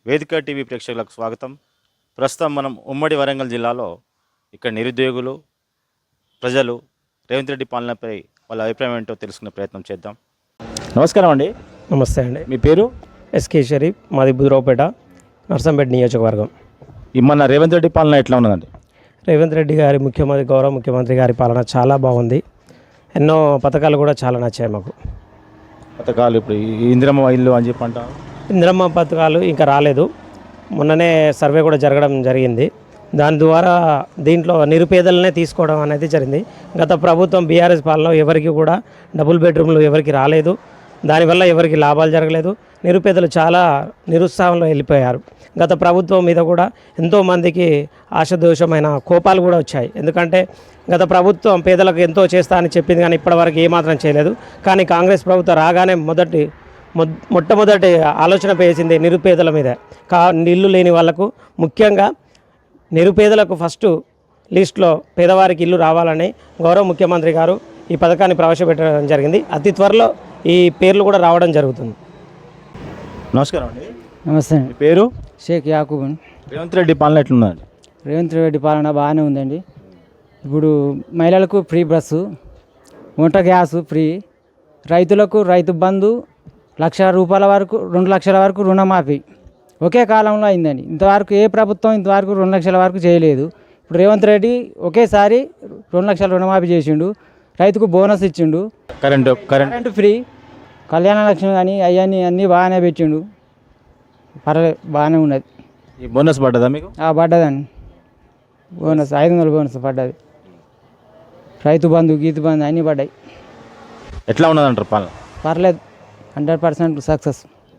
వేదిక టీవీ ప్రేక్షకులకు స్వాగతం. ప్రస్తుతం మనం ఉమ్మడి వరంగల్ జిల్లాలో ఇక్కడ నిరుద్యోగులు ప్రజలు రేవంత్ రెడ్డి పాలనపై వాళ్ళ అభిప్రాయం ఏంటో తెలుసుకునే ప్రయత్నం చేద్దాం. నమస్కారం అండి. నమస్తే అండి. మీ పేరు? ఎస్కే షరీఫ్, మాది బుధరావుపేట, నర్సంపేట నియోజకవర్గం. మన రేవంత్ రెడ్డి పాలన ఎట్లా ఉన్నదండి? రేవంత్ రెడ్డి గారి గౌరవ ముఖ్యమంత్రి గారి పాలన చాలా బాగుంది. ఎన్నో పథకాలు కూడా చాలా నచ్చాయి మాకు. పథకాలు ఇప్పుడు ఈ ఇందిరమ్మ ఇల్లు అని చెప్పి అంటారు. ఇందిరమ్మ పథకాలు ఇంకా రాలేదు. మొన్ననే సర్వే కూడా జరగడం జరిగింది. దాని ద్వారా దీంట్లో నిరుపేదలనే తీసుకోవడం అనేది జరిగింది. గత ప్రభుత్వం బీఆర్ఎస్ పాలనలో ఎవరికి కూడా డబుల్ బెడ్రూమ్లు ఎవరికి రాలేదు. దానివల్ల ఎవరికి లాభాలు జరగలేదు. నిరుపేదలు చాలా నిరుత్సాహంలో వెళ్ళిపోయారు. గత ప్రభుత్వం మీద కూడా ఎంతోమందికి ఆశాదోషమైన కోపాలు కూడా వచ్చాయి. ఎందుకంటే గత ప్రభుత్వం పేదలకు ఎంతో చేస్తా అని చెప్పింది, కానీ ఇప్పటివరకు ఏమాత్రం చేయలేదు. కానీ కాంగ్రెస్ ప్రభుత్వం రాగానే మొట్టమొదటి ఆలోచన వేసింది నిరుపేదల మీద. ఇల్లు లేని వాళ్లకు, ముఖ్యంగా నిరుపేదలకు ఫస్ట్ లిస్టులో పేదవారికి ఇల్లు రావాలని గౌరవ ముఖ్యమంత్రి గారు ఈ పథకాన్ని ప్రవేశపెట్టడం జరిగింది. అతి త్వరలో ఈ పేర్లు కూడా రావడం జరుగుతుంది. నమస్కారం అండి. నమస్తే. మీ పేరు? షేక్ యాకూబ్. రేవంత్ రెడ్డి పాలన ఎట్లున్నదండి? రేవంత్ రెడ్డి పాలన బాగానే ఉందండి. ఇప్పుడు మహిళలకు ఫ్రీ బస్సు, వంట గ్యాసు ఫ్రీ, రైతులకు రైతు బంధు, ₹1,00,000 వరకు 2 లక్షల వరకు రుణమాఫీ ఒకే కాలంలో అయిందండి. ఇంతవరకు ఏ ప్రభుత్వం ఇంతవరకు 2 లక్షల వరకు చేయలేదు. ఇప్పుడు రేవంత్ రెడ్డి ఒకేసారి 2 లక్షల రుణమాఫీ చేసిండు. రైతుకు బోనస్ ఇచ్చిండు. కరెంటు ఫ్రీ, కళ్యాణ లక్ష్మి కానీ అన్నీ బాగానే పెట్టిండు. పర్లేదు, బాగానే ఉన్నది. ఈ బోనస్ పడ్డదా మీకు? పడ్డదండి. బోనస్ 500 బోనస్ పడ్డది. రైతు బంధు, గీతు బంధు అన్నీ పడ్డాయి. ఎట్లా ఉన్నదంటారు పాలన? పర్లేదు, 100% సక్సెస్.